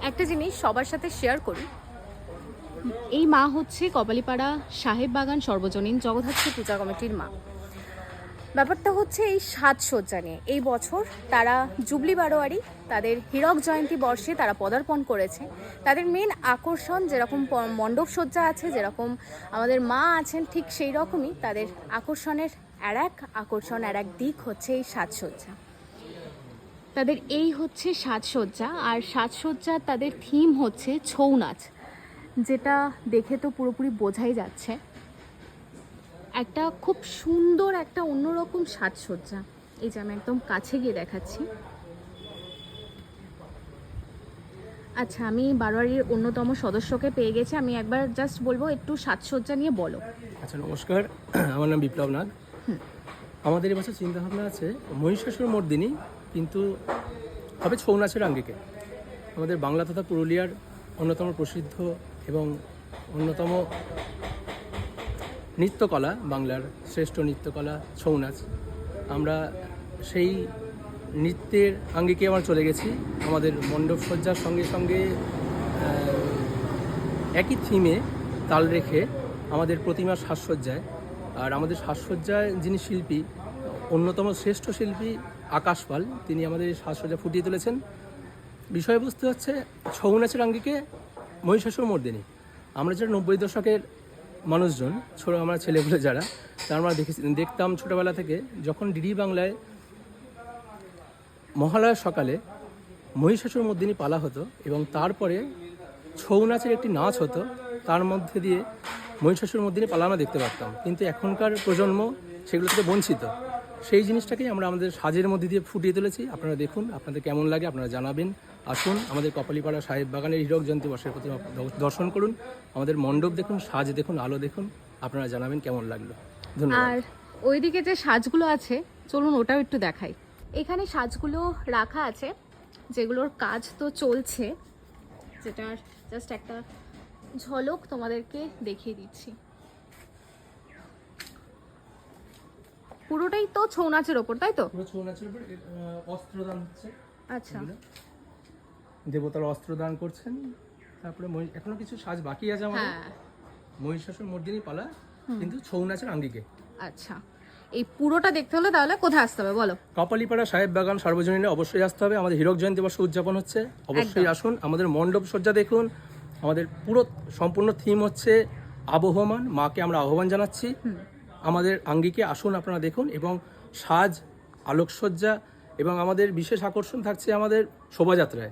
একটা জিনিস সবার সাথে শেয়ার করি। এই মা হচ্ছে কপালীপাড়া সাহেব বাগান সর্বজনীন জগদ্ধাত্রী পূজা কমিটির মা। ব্যাপারটা হচ্ছে এই সাজসজ্জা নিয়ে এই বছর তারা জুবলি বারোয়ারি তাদের হীরক জয়ন্তী বর্ষে তারা পদার্পণ করেছে। তাদের মেন আকর্ষণ যেরকম মণ্ডপ সজ্জা আছে, যেরকম আমাদের মা আছেন, ঠিক সেই রকমই তাদের আকর্ষণের আর এক দিক হচ্ছে এই সাজসজ্জা। তাদের এই হচ্ছে সাজসজ্জা, আর সাজসজ্জার তাদের থিম হচ্ছে ছৌ নাচ, যেটা দেখে তো পুরোপুরি বোঝাই যাচ্ছে একটা খুব সুন্দর একটা অন্যরকম সাজসজ্জা। এই যে আমি একদম কাছে গিয়ে দেখাচ্ছি। আচ্ছা, আমি বারোয়ারির অন্যতম সদস্যকে পেয়ে গেছি, আমি একবার জাস্ট বলবো একটু সাজসজ্জা নিয়ে বলো। আচ্ছা, নমস্কার, আমার নাম বিপ্লব নাগ। আমাদের এবছর চিন্তাভাবনা আছে মহিষাসুর মর্দিনী, কিন্তু হবে ছৌ নাচের আঙ্গিকে। আমাদের বাংলা তথা পুরুলিয়ার অন্যতম প্রসিদ্ধ এবং অন্যতম নৃত্যকলা, বাংলার শ্রেষ্ঠ নৃত্যকলা ছৌ নাচ। আমরা সেই নৃত্যের আঙ্গিকে আমরা চলে গেছি। আমাদের মণ্ডপ সজ্জার সঙ্গে সঙ্গে একই থিমে তাল রেখে আমাদের প্রতিমার সাজসজ্জায়, আর আমাদের সাজসজ্জায় যিনি শিল্পী, অন্যতম শ্রেষ্ঠ শিল্পী আকাশ পাল, তিনি আমাদের এই সাজসজ্জা ফুটিয়ে তুলেছেন। বিষয়বস্তু হচ্ছে ছৌ নাচের আঙ্গিকে মহিষাসুর মর্দিনী। আমরা যারা 90 দশকের মানুষজন, আমরা ছেলেগুলো যারা, তারা আমরা দেখতাম ছোটোবেলা থেকে, যখন ডিডি বাংলায় মহালয়ার সকালে মহিষাসুর মর্দিনী পালা হতো এবং তারপরে ছৌ নাচের একটি নাচ হতো, তার মধ্যে দিয়ে মহিষাসুর মর্দিনী পালা আমরা দেখতে পারতাম। কিন্তু এখনকার প্রজন্ম সেগুলো থেকে বঞ্চিত। সেই জিনিসটাকেই আমরা আমাদের সাজের মধ্যে দিয়ে ফুটিয়ে তুলেছি। আপনারা দেখুন, আপনাদের কেমন লাগে আপনারা জানাবেন। আসুন, আমাদের কপালীপাড়া সাহেব বাগানের হীরক জয়ন্তী বর্ষের প্রতিমা দর্শন করুন, আমাদের মণ্ডপ দেখুন, সাজ দেখুন, আলো দেখুন, আপনারা জানাবেন কেমন লাগলো। ধন্যবাদ। আর ওইদিকে যে সাজগুলো আছে, চলুন ওটাও একটু দেখাই। এখানে সাজগুলো রাখা আছে, যেগুলোর কাজ তো চলছে, যেটার জাস্ট একটা ঝলক তোমাদেরকে দেখিয়ে দিচ্ছি। পুরোটাই তো ছৌ নাচের ওপর, তাই তো? পুরো ছৌ নাচের উপর অস্ত্রদান হচ্ছে। আচ্ছা, দেবতার অস্ত্রদান করছেন। তারপরে এখনো কিছু সাজ বাকি আছে আমাদের। হ্যাঁ, মহিষাসুর মর্দিনী পালা কিন্তু ছৌ নাচের আঙ্গিকে। আচ্ছা। এই পুরোটা দেখতে হলে তাহলে কোথায় আসতে হবে বলো? কপালীপাড়া সাহেব বাগান সার্বজনীনে অবশ্যই আসতে হবে। আমাদের হীরক জয়ন্তী বর্ষ উদযাপন হচ্ছে, অবশ্যই আসুন। আমাদের মণ্ডপ সজ্জা দেখুন। আমাদের পুরো সম্পূর্ণ থিম হচ্ছে আবহমান, মাকে আমরা আহ্বান জানাচ্ছি। আমাদের আঙ্গিকে আসুন, আপনারা দেখুন। এবং সাজ, আলোকসজ্জা এবং আমাদের বিশেষ আকর্ষণ থাকছে আমাদের শোভাযাত্রায়।